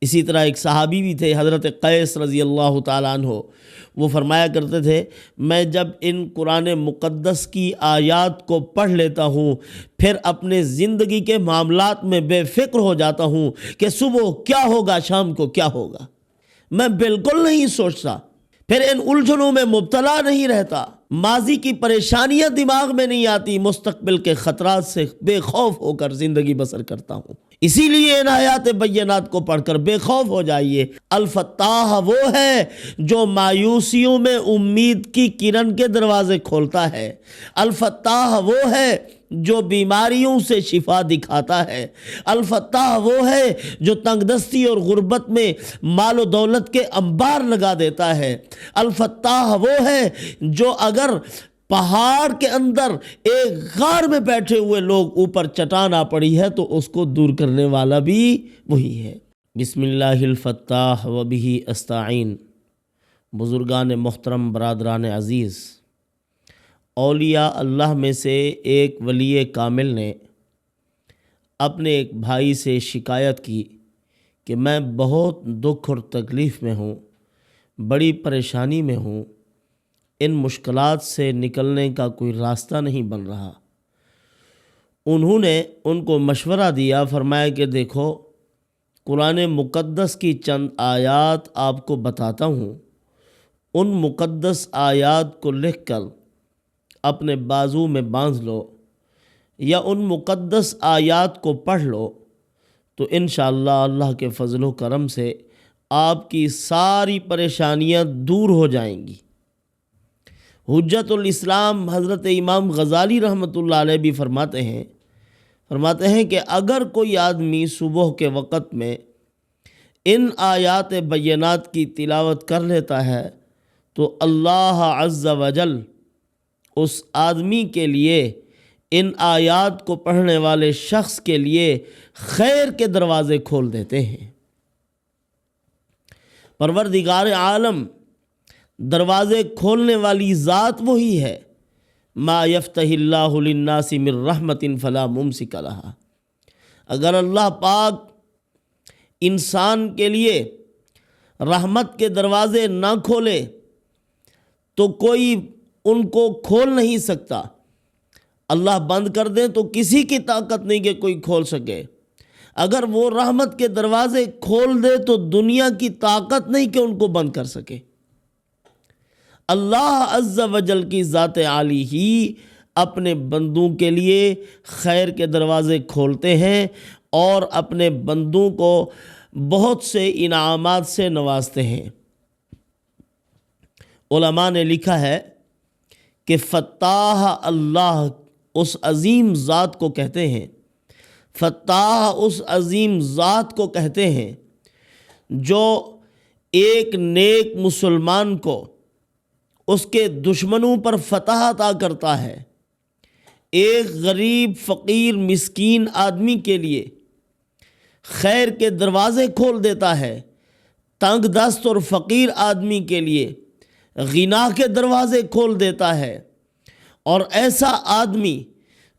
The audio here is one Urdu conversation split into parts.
اسی طرح ایک صحابی بھی تھے حضرت قیس رضی اللہ تعالیٰ عنہ، وہ فرمایا کرتے تھے میں جب ان قرآن مقدس کی آیات کو پڑھ لیتا ہوں پھر اپنے زندگی کے معاملات میں بے فکر ہو جاتا ہوں کہ صبح کیا ہوگا شام کو کیا ہوگا، میں بالکل نہیں سوچتا، پھر ان الجھنوں میں مبتلا نہیں رہتا، ماضی کی پریشانیاں دماغ میں نہیں آتی، مستقبل کے خطرات سے بے خوف ہو کر زندگی بسر کرتا ہوں۔ اسی لیے ان آیات بینات کو پڑھ کر بے خوف ہو جائیے۔ الفتاح وہ ہے جو مایوسیوں میں امید کی کرن کے دروازے کھولتا ہے، الفتاح وہ ہے جو بیماریوں سے شفا دکھاتا ہے، الفتاح وہ ہے جو تنگ دستی اور غربت میں مال و دولت کے انبار لگا دیتا ہے، الفتاح وہ ہے جو اگر پہاڑ کے اندر ایک غار میں بیٹھے ہوئے لوگ اوپر چٹان آ پڑی ہے تو اس کو دور کرنے والا بھی وہی ہے۔ بسم اللہ الفتاح و بہ استعین۔ بزرگان محترم، برادران عزیز، اولیاء اللہ میں سے ایک ولی کامل نے اپنے ایک بھائی سے شکایت کی کہ میں بہت دکھ اور تکلیف میں ہوں، بڑی پریشانی میں ہوں، ان مشکلات سے نکلنے کا کوئی راستہ نہیں بن رہا۔ انہوں نے ان کو مشورہ دیا، فرمایا کہ دیکھو قرآن مقدس کی چند آیات آپ کو بتاتا ہوں، ان مقدس آیات کو لکھ کر اپنے بازو میں باندھ لو یا ان مقدس آیات کو پڑھ لو تو انشاءاللہ اللہ کے فضل و کرم سے آپ کی ساری پریشانیاں دور ہو جائیں گی۔ حجت الاسلام حضرت امام غزالی رحمۃ اللہ علیہ بھی فرماتے ہیں کہ اگر کوئی آدمی صبح کے وقت میں ان آیات بینات کی تلاوت کر لیتا ہے تو اللہ عز و جل اس آدمی کے لیے، ان آیات کو پڑھنے والے شخص کے لیے خیر کے دروازے کھول دیتے ہیں۔ پروردگار عالم دروازے کھولنے والی ذات وہی ہے۔ ما یفتح اللہ للناس من رحمت فلا ممسک لہا۔ اگر اللہ پاک انسان کے لیے رحمت کے دروازے نہ کھولے تو کوئی ان کو کھول نہیں سکتا، اللہ بند کر دے تو کسی کی طاقت نہیں کہ کوئی کھول سکے، اگر وہ رحمت کے دروازے کھول دے تو دنیا کی طاقت نہیں کہ ان کو بند کر سکے۔ اللہ عز و جل کی ذات عالی ہی اپنے بندوں کے لیے خیر کے دروازے کھولتے ہیں اور اپنے بندوں کو بہت سے انعامات سے نوازتے ہیں۔ علماء نے لکھا ہے کہ فتاح اللہ اس عظیم ذات کو کہتے ہیں، فتاح اس عظیم ذات کو کہتے ہیں جو ایک نیک مسلمان کو اس کے دشمنوں پر فتح عطا کرتا ہے، ایک غریب فقیر مسکین آدمی کے لیے خیر کے دروازے کھول دیتا ہے، تنگ دست اور فقیر آدمی کے لیے غنا کے دروازے کھول دیتا ہے، اور ایسا آدمی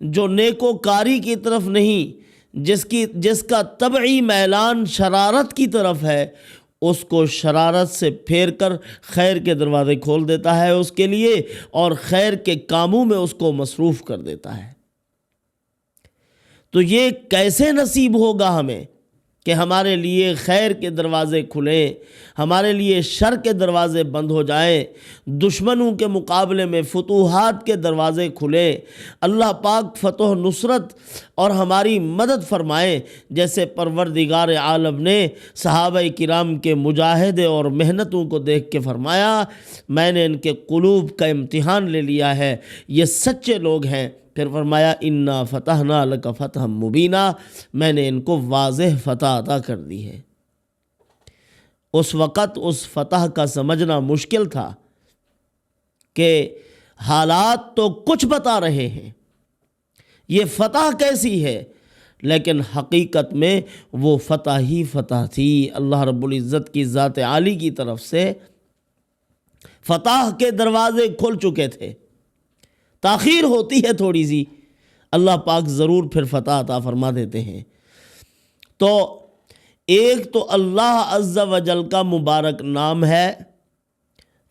جو نیکوکاری کی طرف نہیں، جس کا طبعی میلان شرارت کی طرف ہے، اس کو شرارت سے پھیر کر خیر کے دروازے کھول دیتا ہے اس کے لیے اور خیر کے کاموں میں اس کو مصروف کر دیتا ہے۔ تو یہ کیسے نصیب ہوگا ہمیں کہ ہمارے لیے خیر کے دروازے کھلیں، ہمارے لیے شر کے دروازے بند ہو جائیں، دشمنوں کے مقابلے میں فتوحات کے دروازے کھلیں، اللہ پاک فتح و نصرت اور ہماری مدد فرمائے، جیسے پروردگار عالم نے صحابہ کرام کے مجاہدے اور محنتوں کو دیکھ کے فرمایا میں نے ان کے قلوب کا امتحان لے لیا ہے، یہ سچے لوگ ہیں۔ پھر فرمایا انا فتحنا لک فتحا مبینا، میں نے ان کو واضح فتح عطا کر دی ہے۔ اس وقت اس فتح کا سمجھنا مشکل تھا کہ حالات تو کچھ بتا رہے ہیں، یہ فتح کیسی ہے، لیکن حقیقت میں وہ فتح ہی فتح تھی۔ اللہ رب العزت کی ذات عالی کی طرف سے فتح کے دروازے کھل چکے تھے، تاخیر ہوتی ہے تھوڑی سی، اللہ پاک ضرور پھر فتح عطا فرما دیتے ہیں۔ تو ایک تو اللہ عز و جل کا مبارک نام ہے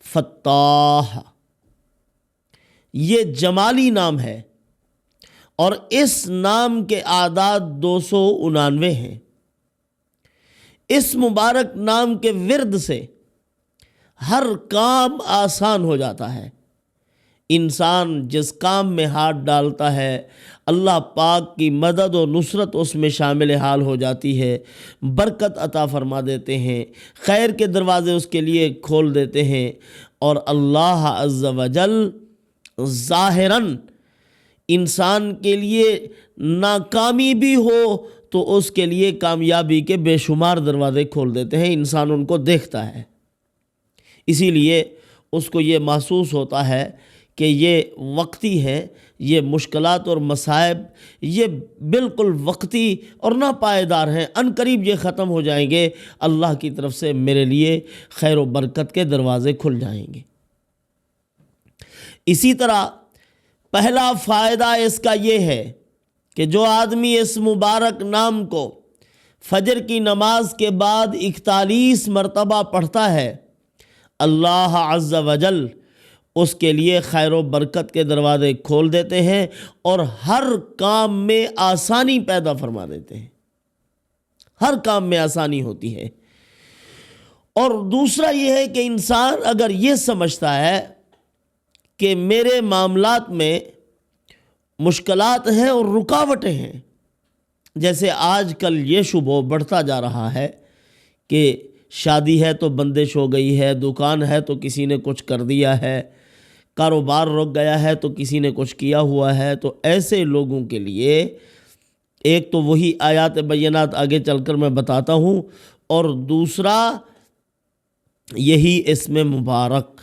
فتاح، یہ جمالی نام ہے، اور اس نام کے اعداد 299 ہیں۔ اس مبارک نام کے ورد سے ہر کام آسان ہو جاتا ہے۔ انسان جس کام میں ہاتھ ڈالتا ہے اللہ پاک کی مدد و نصرت اس میں شامل حال ہو جاتی ہے، برکت عطا فرما دیتے ہیں، خیر کے دروازے اس کے لیے کھول دیتے ہیں، اور اللہ عز و جل ظاہراً انسان کے لیے ناکامی بھی ہو تو اس کے لیے کامیابی کے بے شمار دروازے کھول دیتے ہیں، انسان ان کو دیکھتا ہے۔ اسی لیے اس کو یہ محسوس ہوتا ہے کہ یہ وقتی ہے، یہ مشکلات اور مصائب یہ بالکل وقتی اور ناپائیدار ہیں، عن قریب یہ ختم ہو جائیں گے، اللہ کی طرف سے میرے لیے خیر و برکت کے دروازے کھل جائیں گے۔ اسی طرح پہلا فائدہ اس کا یہ ہے کہ جو آدمی اس مبارک نام کو فجر کی نماز کے بعد 41 مرتبہ پڑھتا ہے، اللہ عز و جل اس کے لیے خیر و برکت کے دروازے کھول دیتے ہیں اور ہر کام میں آسانی پیدا فرما دیتے ہیں، ہر کام میں آسانی ہوتی ہے۔ اور دوسرا یہ ہے کہ انسان اگر یہ سمجھتا ہے کہ میرے معاملات میں مشکلات ہیں اور رکاوٹیں ہیں، جیسے آج کل یہ شبہ بڑھتا جا رہا ہے کہ شادی ہے تو بندش ہو گئی ہے، دکان ہے تو کسی نے کچھ کر دیا ہے، کاروبار رک گیا ہے تو کسی نے کچھ کیا ہوا ہے، تو ایسے لوگوں کے لیے ایک تو وہی آیات بینات آگے چل کر میں بتاتا ہوں، اور دوسرا یہی اسم مبارک۔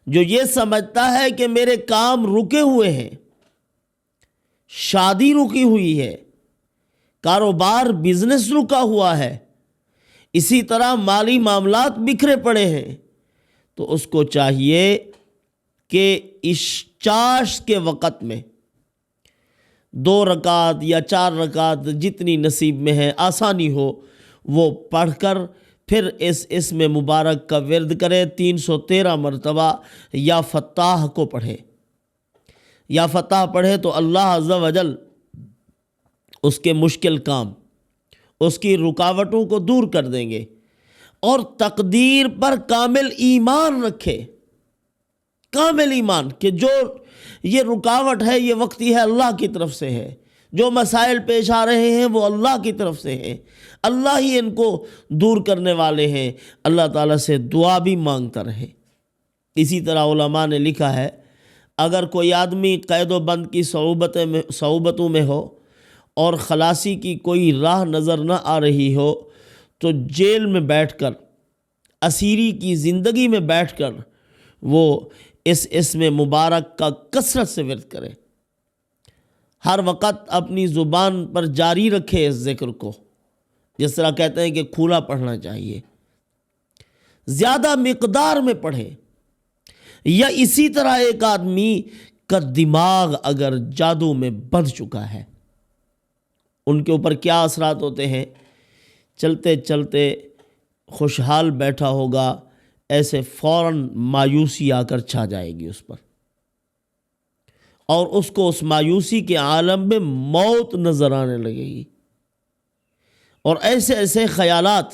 جو یہ سمجھتا ہے کہ میرے کام رکے ہوئے ہیں، شادی رکی ہوئی ہے، کاروبار بزنس رکا ہوا ہے، اسی طرح مالی معاملات بکھرے پڑے ہیں، تو اس کو چاہیے کہ چاش کے وقت میں 2 رکعت یا 4 رکعت جتنی نصیب میں ہے آسانی ہو وہ پڑھ کر پھر اس اسم مبارک کا ورد کرے، 313 مرتبہ یا فتاح کو پڑھے۔ یا فتاح پڑھے تو اللہ عز و جل اس کے مشکل کام، اس کی رکاوٹوں کو دور کر دیں گے، اور تقدیر پر کامل ایمان رکھے، کامل ایمان کہ جو یہ رکاوٹ ہے یہ وقتی ہے، اللہ کی طرف سے ہے، جو مسائل پیش آ رہے ہیں وہ اللہ کی طرف سے ہیں، اللہ ہی ان کو دور کرنے والے ہیں، اللہ تعالیٰ سے دعا بھی مانگتا رہے۔ اسی طرح علماء نے لکھا ہے اگر کوئی آدمی قید و بند کی صعوبتوں میں ہو اور خلاصی کی کوئی راہ نظر نہ آ رہی ہو تو جیل میں بیٹھ کر، اسیری کی زندگی میں بیٹھ کر وہ اس اسم مبارک کا کثرت سے ورد کرے، ہر وقت اپنی زبان پر جاری رکھے اس ذکر کو، جس طرح کہتے ہیں کہ کھولا پڑھنا چاہیے، زیادہ مقدار میں پڑھے۔ یا اسی طرح ایک آدمی کا دماغ اگر جادو میں بندھ چکا ہے، ان کے اوپر کیا اثرات ہوتے ہیں؟ چلتے چلتے خوشحال بیٹھا ہوگا، ایسے فوراً مایوسی آ کر چھا جائے گی اس پر، اور اس کو اس مایوسی کے عالم میں موت نظر آنے لگے گی، اور ایسے ایسے خیالات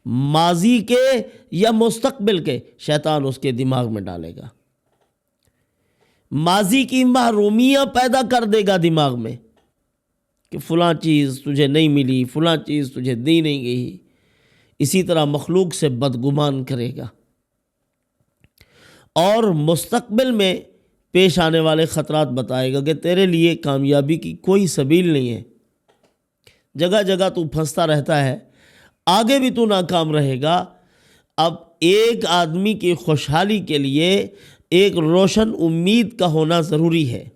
ماضی کے یا مستقبل کے شیطان اس کے دماغ میں ڈالے گا، ماضی کی محرومیاں پیدا کر دے گا دماغ میں کہ فلاں چیز تجھے نہیں ملی، فلاں چیز تجھے دی نہیں گئی، اسی طرح مخلوق سے بدگمان کرے گا، اور مستقبل میں پیش آنے والے خطرات بتائے گا کہ تیرے لیے کامیابی کی کوئی سبیل نہیں ہے، جگہ جگہ تو پھنستا رہتا ہے، آگے بھی تو ناکام رہے گا۔ اب ایک آدمی کی خوشحالی کے لیے ایک روشن امید کا ہونا ضروری ہے،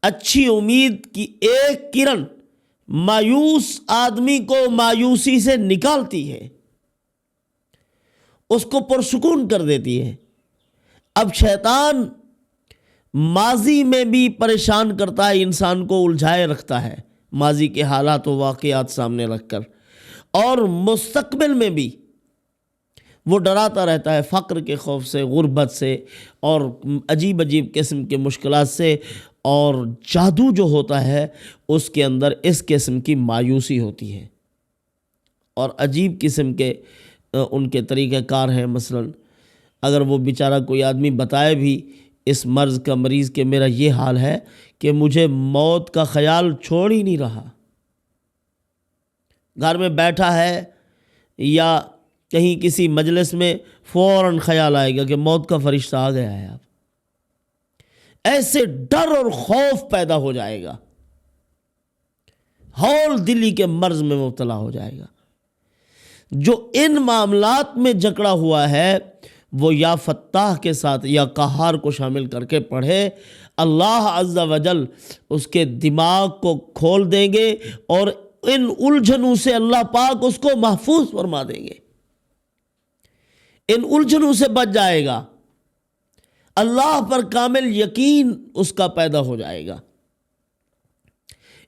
اچھی امید کی ایک کرن مایوس آدمی کو مایوسی سے نکالتی ہے، اس کو پرسکون کر دیتی ہے۔ اب شیطان ماضی میں بھی پریشان کرتا ہے، انسان کو الجھائے رکھتا ہے، ماضی کے حالات و واقعات سامنے رکھ کر، اور مستقبل میں بھی وہ ڈراتا رہتا ہے فقر کے خوف سے، غربت سے، اور عجیب عجیب قسم کے مشکلات سے، اور جادو جو ہوتا ہے اس کے اندر اس قسم کی مایوسی ہوتی ہے، اور عجیب قسم کے ان کے طریقہ کار ہیں۔ مثلا اگر وہ بیچارہ کوئی آدمی بتائے بھی اس مرض کا مریض کہ میرا یہ حال ہے کہ مجھے موت کا خیال چھوڑ ہی نہیں رہا، گھر میں بیٹھا ہے یا کہیں کسی مجلس میں فوراً خیال آئے گا کہ موت کا فرشتہ آ گیا ہے، اب ایسے ڈر اور خوف پیدا ہو جائے گا، ہول دلی کے مرض میں مبتلا ہو جائے گا۔ جو ان معاملات میں جکڑا ہوا ہے وہ یا فتاح کے ساتھ یا قہار کو شامل کر کے پڑھے، اللہ عز و جل اس کے دماغ کو کھول دیں گے اور ان الجھنوں سے اللہ پاک اس کو محفوظ فرما دیں گے، ان الجھنوں سے بچ جائے گا، اللہ پر کامل یقین اس کا پیدا ہو جائے گا۔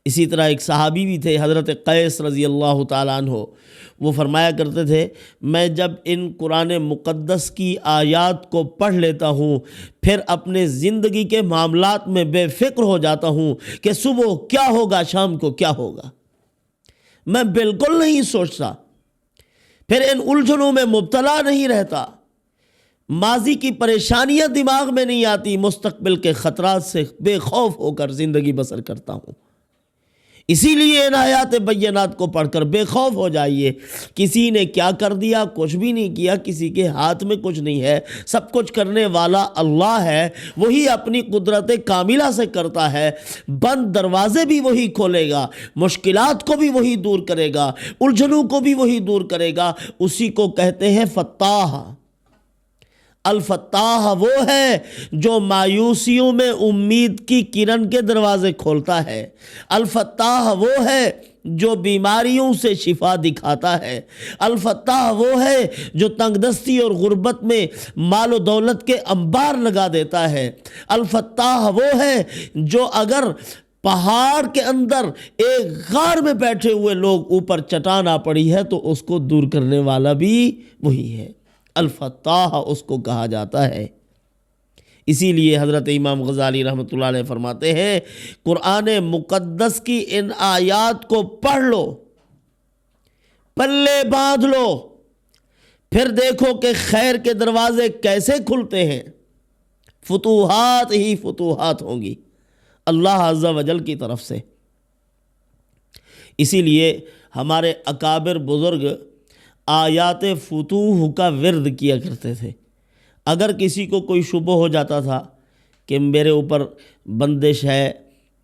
اسی طرح ایک صحابی بھی تھے حضرت قیس رضی اللہ تعالیٰ عنہ، وہ فرمایا کرتے تھے میں جب ان قرآن مقدس کی آیات کو پڑھ لیتا ہوں پھر اپنے زندگی کے معاملات میں بے فکر ہو جاتا ہوں کہ صبح کیا ہوگا، شام کو کیا ہوگا، میں بالکل نہیں سوچتا، پھر ان الجھنوں میں مبتلا نہیں رہتا، ماضی کی پریشانیاں دماغ میں نہیں آتی، مستقبل کے خطرات سے بے خوف ہو کر زندگی بسر کرتا ہوں۔ اسی لیے ان آیات بینات کو پڑھ کر بے خوف ہو جائیے، کسی نے کیا کر دیا، کچھ بھی نہیں کیا، کسی کے ہاتھ میں کچھ نہیں ہے، سب کچھ کرنے والا اللہ ہے، وہی اپنی قدرت کاملہ سے کرتا ہے، بند دروازے بھی وہی کھولے گا، مشکلات کو بھی وہی دور کرے گا، الجھنوں کو بھی وہی دور کرے گا، اسی کو کہتے ہیں فتاح۔ الفتاح وہ ہے جو مایوسیوں میں امید کی کرن کے دروازے کھولتا ہے، الفتاح وہ ہے جو بیماریوں سے شفا دکھاتا ہے، الفتاح وہ ہے جو تنگ دستی اور غربت میں مال و دولت کے انبار لگا دیتا ہے، الفتاح وہ ہے جو اگر پہاڑ کے اندر ایک غار میں بیٹھے ہوئے لوگ اوپر چٹان آ پڑی ہے تو اس کو دور کرنے والا بھی وہی ہے، الفتاح اس کو کہا جاتا ہے۔ اسی لیے حضرت امام غزالی رحمۃ اللہ علیہ فرماتے ہیں قرآن مقدس کی ان آیات کو پڑھ لو، پلے باندھ لو، پھر دیکھو کہ خیر کے دروازے کیسے کھلتے ہیں، فتوحات ہی فتوحات ہوں گی اللہ عز و جل کی طرف سے۔ اسی لیے ہمارے اکابر بزرگ آیات فتوح کا ورد کیا کرتے تھے۔ اگر کسی کو کوئی شبہ ہو جاتا تھا کہ میرے اوپر بندش ہے،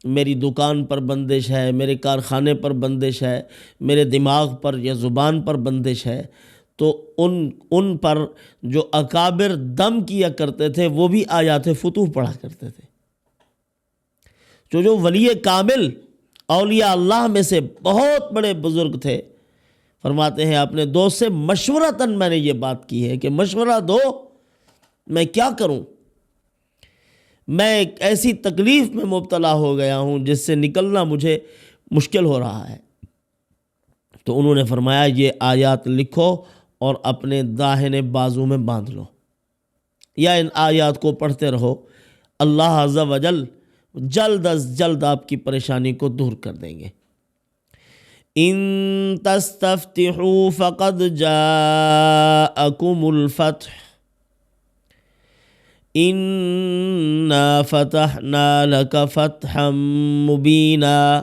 میری دکان پر بندش ہے، میرے کارخانے پر بندش ہے، میرے دماغ پر یا زبان پر بندش ہے، تو ان پر جو اکابر دم کیا کرتے تھے وہ بھی آیات فتوح پڑھا کرتے تھے۔ جو ولی کامل اولیاء اللہ میں سے بہت بڑے بزرگ تھے، فرماتے ہیں اپنے دوست سے مشورتاً میں نے یہ بات کی ہے کہ مشورہ دو، میں کیا کروں، میں ایک ایسی تکلیف میں مبتلا ہو گیا ہوں جس سے نکلنا مجھے مشکل ہو رہا ہے۔ تو انہوں نے فرمایا یہ آیات لکھو اور اپنے داہنے بازو میں باندھ لو، یا ان آیات کو پڑھتے رہو، اللہ عز و جل جلد از جلد آپ کی پریشانی کو دور کر دیں گے۔ ان تستفتحوا فقد جاءکم الفتح انا فتحنا لک فتحا مبینا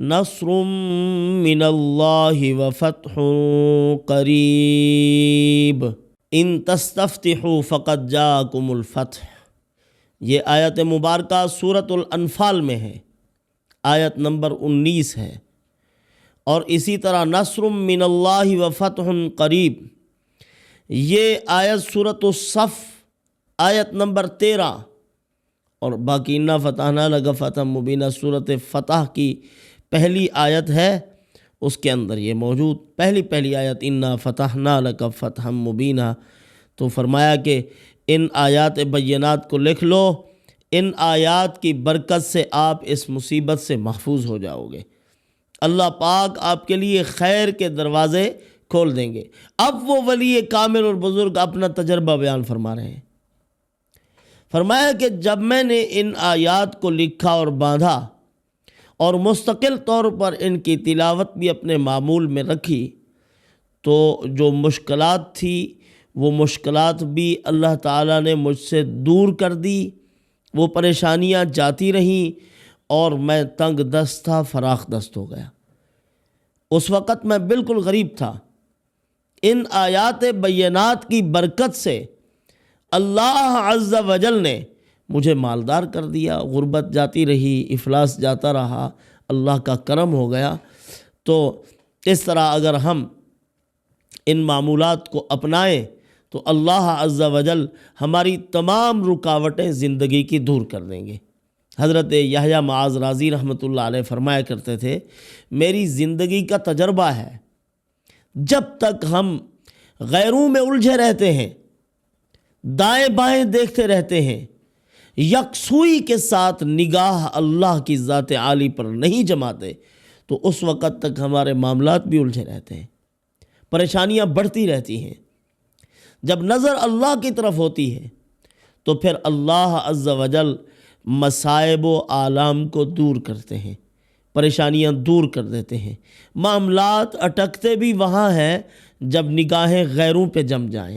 نصر من اللہ وفتح قریب۔ ان تستفتحوا فقد جاءکم الفتح، یہ آیت مبارکہ سورۃ الانفال میں ہے، آیت نمبر 19 ہے، اور اسی طرح نصر من اللہ وفتح قریب، یہ آیت سورۃ الصف آیت نمبر 13، اور باقی انا فتحنا لک فتحا مبینا سورۃ فتح کی پہلی آیت ہے، اس کے اندر یہ موجود، پہلی آیت انا فتحنا لک فتحا مبینا۔ تو فرمایا کہ ان آیات بینات کو لکھ لو، ان آیات کی برکت سے آپ اس مصیبت سے محفوظ ہو جاؤ گے۔ اللہ پاک آپ کے لیے خیر کے دروازے کھول دیں گے۔ اب وہ ولی کامل اور بزرگ اپنا تجربہ بیان فرما رہے ہیں۔ فرمایا کہ جب میں نے ان آیات کو لکھا اور باندھا اور مستقل طور پر ان کی تلاوت بھی اپنے معمول میں رکھی تو جو مشکلات تھی وہ مشکلات بھی اللہ تعالیٰ نے مجھ سے دور کر دی، وہ پریشانیاں جاتی رہیں اور میں تنگ دست تھا، فراخ دست ہو گیا۔ اس وقت میں بالکل غریب تھا۔ ان آیات بینات کی برکت سے اللہ عز و جل نے مجھے مالدار کر دیا، غربت جاتی رہی، افلاس جاتا رہا، اللہ کا کرم ہو گیا۔ تو اس طرح اگر ہم ان معمولات کو اپنائیں تو اللہ عز و جل ہماری تمام رکاوٹیں زندگی کی دور کر دیں گے۔ حضرت یحییٰ معاذ رازی رحمۃ اللہ علیہ فرمایا کرتے تھے، میری زندگی کا تجربہ ہے جب تک ہم غیروں میں الجھے رہتے ہیں، دائیں بائیں دیکھتے رہتے ہیں، یکسوئی کے ساتھ نگاہ اللہ کی ذات عالی پر نہیں جماتے تو اس وقت تک ہمارے معاملات بھی الجھے رہتے ہیں، پریشانیاں بڑھتی رہتی ہیں۔ جب نظر اللہ کی طرف ہوتی ہے تو پھر اللہ عز و جل مصائب و آلام کو دور کرتے ہیں، پریشانیاں دور کر دیتے ہیں۔ معاملات اٹکتے بھی وہاں ہیں جب نگاہیں غیروں پہ جم جائیں۔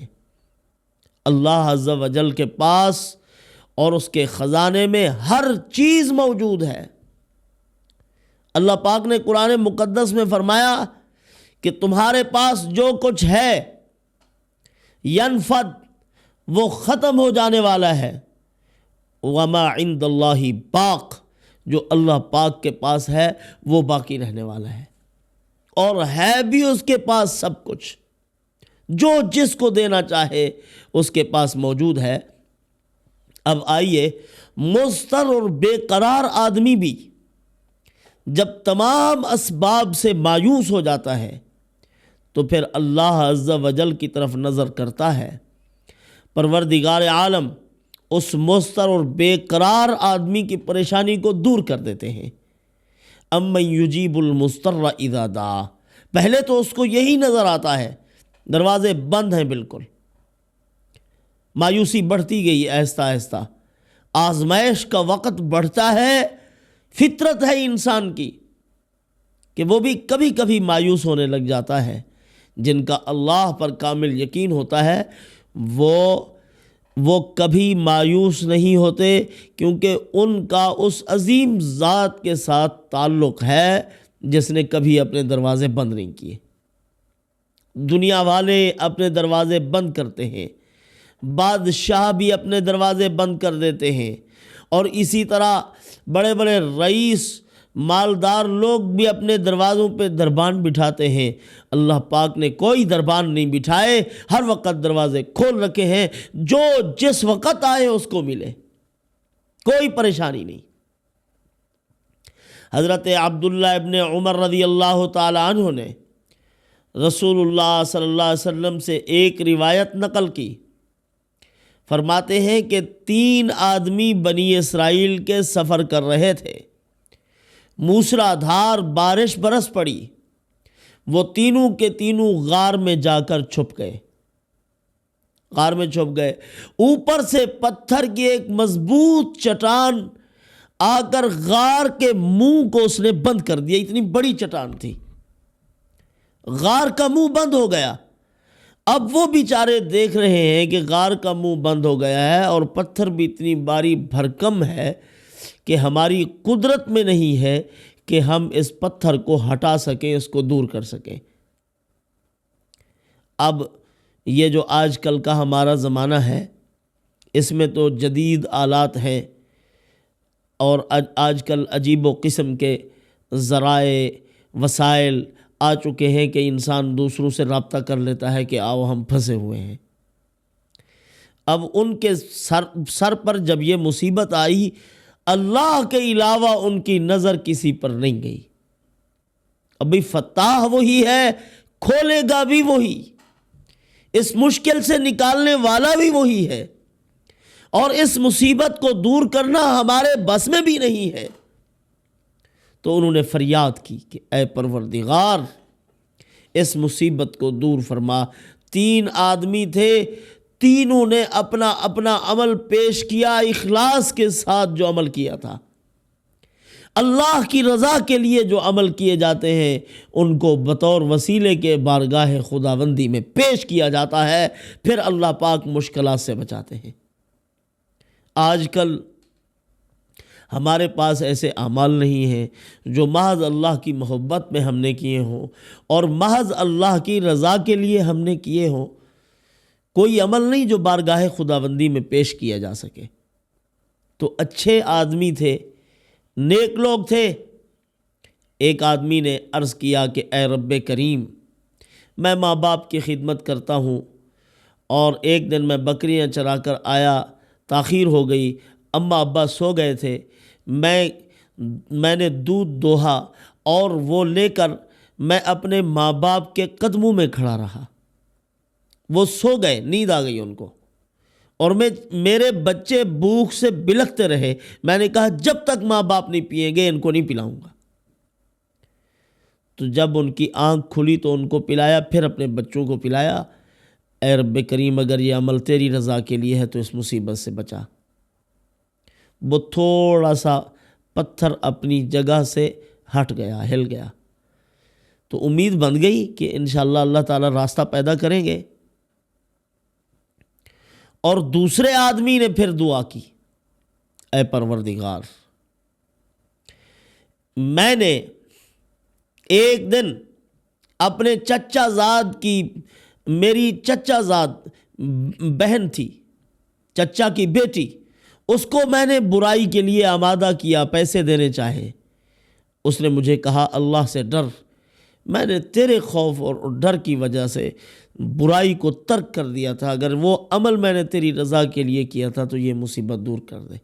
اللہ عز و جل کے پاس اور اس کے خزانے میں ہر چیز موجود ہے۔ اللہ پاک نے قرآن مقدس میں فرمایا کہ تمہارے پاس جو کچھ ہے ینفد، وہ ختم ہو جانے والا ہے، وما عند اللہ باق، جو اللہ پاک کے پاس ہے وہ باقی رہنے والا ہے، اور ہے بھی اس کے پاس سب کچھ، جو جس کو دینا چاہے اس کے پاس موجود ہے۔ اب آئیے، مضطر اور بے قرار آدمی بھی جب تمام اسباب سے مایوس ہو جاتا ہے تو پھر اللہ عز و جل کی طرف نظر کرتا ہے۔ پروردگار عالم اس مضطر اور بے قرار آدمی کی پریشانی کو دور کر دیتے ہیں۔ امن یجیب المضطر اذا دعا، پہلے تو اس کو یہی نظر آتا ہے، دروازے بند ہیں بالکل، مایوسی بڑھتی گئی آہستہ آہستہ، آزمائش کا وقت بڑھتا ہے۔ فطرت ہے انسان کی کہ وہ بھی کبھی کبھی مایوس ہونے لگ جاتا ہے۔ جن کا اللہ پر کامل یقین ہوتا ہے وہ کبھی مایوس نہیں ہوتے، کیونکہ ان کا اس عظیم ذات کے ساتھ تعلق ہے جس نے کبھی اپنے دروازے بند نہیں کیے۔ دنیا والے اپنے دروازے بند کرتے ہیں، بادشاہ بھی اپنے دروازے بند کر دیتے ہیں، اور اسی طرح بڑے بڑے رئیس مالدار لوگ بھی اپنے دروازوں پہ دربان بٹھاتے ہیں۔ اللہ پاک نے کوئی دربان نہیں بٹھائے، ہر وقت دروازے کھول رکھے ہیں، جو جس وقت آئے اس کو ملے، کوئی پریشانی نہیں۔ حضرت عبداللہ ابن عمر رضی اللہ تعالی عنہ نے رسول اللہ صلی اللہ علیہ وسلم سے ایک روایت نقل کی۔ فرماتے ہیں کہ 3 آدمی بنی اسرائیل کے سفر کر رہے تھے، موسلا دھار بارش برس پڑی، وہ تینوں کے تینوں غار میں جا کر چھپ گئے، غار میں چھپ گئے۔ اوپر سے پتھر کی ایک مضبوط چٹان آ کر غار کے منہ کو اس نے بند کر دیا، اتنی بڑی چٹان تھی، غار کا منہ بند ہو گیا۔ اب وہ بیچارے دیکھ رہے ہیں کہ غار کا منہ بند ہو گیا ہے اور پتھر بھی اتنی باری بھرکم ہے کہ ہماری قدرت میں نہیں ہے کہ ہم اس پتھر کو ہٹا سکیں، اس کو دور کر سکیں۔ اب یہ جو آج کل کا ہمارا زمانہ ہے، اس میں تو جدید آلات ہیں، اور آج کل عجیب و قسم کے ذرائع وسائل آ چکے ہیں کہ انسان دوسروں سے رابطہ کر لیتا ہے کہ آؤ ہم پھنسے ہوئے ہیں۔ اب ان کے سر پر جب یہ مصیبت آئی، اللہ کے علاوہ ان کی نظر کسی پر نہیں گئی۔ ابھی فتاح وہی ہے، کھولے گا بھی وہی، اس مشکل سے نکالنے والا بھی وہی ہے، اور اس مصیبت کو دور کرنا ہمارے بس میں بھی نہیں ہے۔ تو انہوں نے فریاد کی کہ اے پروردگار اس مصیبت کو دور فرما۔ 3 آدمی تھے، تینوں نے اپنا اپنا عمل پیش کیا، اخلاص کے ساتھ جو عمل کیا تھا۔ اللہ کی رضا کے لیے جو عمل کیے جاتے ہیں ان کو بطور وسیلے کے بارگاہ خداوندی میں پیش کیا جاتا ہے، پھر اللہ پاک مشکلات سے بچاتے ہیں۔ آج کل ہمارے پاس ایسے اعمال نہیں ہیں جو محض اللہ کی محبت میں ہم نے کیے ہوں اور محض اللہ کی رضا کے لیے ہم نے کیے ہوں۔ کوئی عمل نہیں جو بارگاہ خداوندی میں پیش کیا جا سکے۔ تو اچھے آدمی تھے، نیک لوگ تھے۔ ایک آدمی نے عرض کیا کہ اے رب کریم، میں ماں باپ کی خدمت کرتا ہوں اور ایک دن میں بکریاں چرا کر آیا، تاخیر ہو گئی، اماں ابا سو گئے تھے، میں نے دودھ دوہا اور وہ لے کر میں اپنے ماں باپ کے قدموں میں کھڑا رہا۔ وہ سو گئے، نیند آ گئی ان کو، اور میرے بچے بھوک سے بلکتے رہے۔ میں نے کہا جب تک ماں باپ نہیں پئیں گے ان کو نہیں پلاؤں گا۔ تو جب ان کی آنکھ کھلی تو ان کو پلایا، پھر اپنے بچوں کو پلایا۔ اے رب کریم اگر یہ عمل تیری رضا کے لیے ہے تو اس مصیبت سے بچا۔ وہ تھوڑا سا پتھر اپنی جگہ سے ہٹ گیا، ہل گیا، تو امید بن گئی کہ انشاءاللہ اللہ تعالیٰ راستہ پیدا کریں گے۔ اور دوسرے آدمی نے پھر دعا کی، اے پروردگار، میں نے ایک دن اپنے چچا زاد کی، میری چچا زاد بہن تھی، چچا کی بیٹی، اس کو میں نے برائی کے لیے آمادہ کیا، پیسے دینے چاہے۔ اس نے مجھے کہا اللہ سے ڈر۔ میں نے تیرے خوف اور ڈر کی وجہ سے برائی کو ترک کر دیا تھا، اگر وہ عمل میں نے تیری رضا کے لیے کیا تھا تو یہ مصیبت دور کر دے۔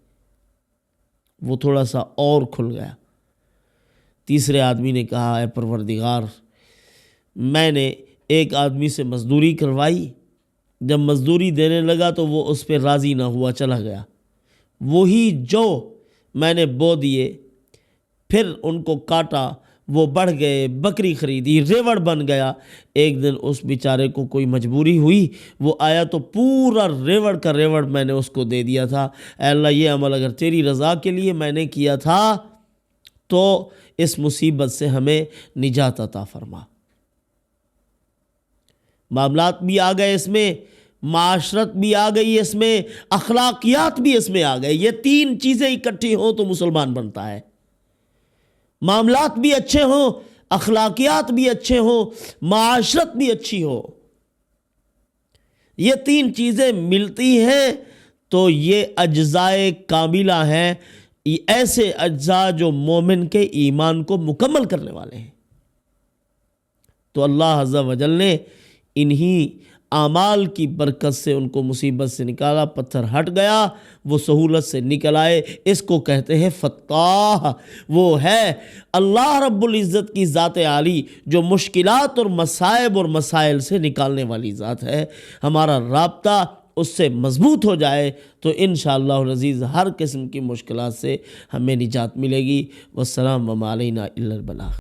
وہ تھوڑا سا اور کھل گیا۔ تیسرے آدمی نے کہا اے پروردگار، میں نے ایک آدمی سے مزدوری کروائی، جب مزدوری دینے لگا تو وہ اس پہ راضی نہ ہوا، چلا گیا۔ وہی جو میں نے بو دیے، پھر ان کو کاٹا، وہ بڑھ گئے، بکری خریدی، ریوڑ بن گیا۔ ایک دن اس بیچارے کو کوئی مجبوری ہوئی، وہ آیا تو پورا ریوڑ کا ریوڑ میں نے اس کو دے دیا تھا۔ اے اللہ یہ عمل اگر تیری رضا کے لیے میں نے کیا تھا تو اس مصیبت سے ہمیں نجات عطا فرما۔ معاملات بھی آ گئے اس میں، معاشرت بھی آ گئی اس میں، اخلاقیات بھی اس میں آ گئے۔ یہ 3 چیزیں اکٹھی ہوں تو مسلمان بنتا ہے۔ معاملات بھی اچھے ہوں، اخلاقیات بھی اچھے ہوں، معاشرت بھی اچھی ہو۔ یہ 3 چیزیں ملتی ہیں تو یہ اجزائے کاملہ ہیں، یہ ایسے اجزاء جو مومن کے ایمان کو مکمل کرنے والے ہیں۔ تو اللہ عز و جل نے انہی اعمال کی برکت سے ان کو مصیبت سے نکالا، پتھر ہٹ گیا، وہ سہولت سے نکل آئے۔ اس کو کہتے ہیں فتاح۔ وہ ہے اللہ رب العزت کی ذات عالی جو مشکلات اور مصائب اور مسائل سے نکالنے والی ذات ہے۔ ہمارا رابطہ اس سے مضبوط ہو جائے تو انشاءاللہ العزیز ہر قسم کی مشکلات سے ہمیں نجات ملے گی۔ والسلام وما علینا الا البلاغ۔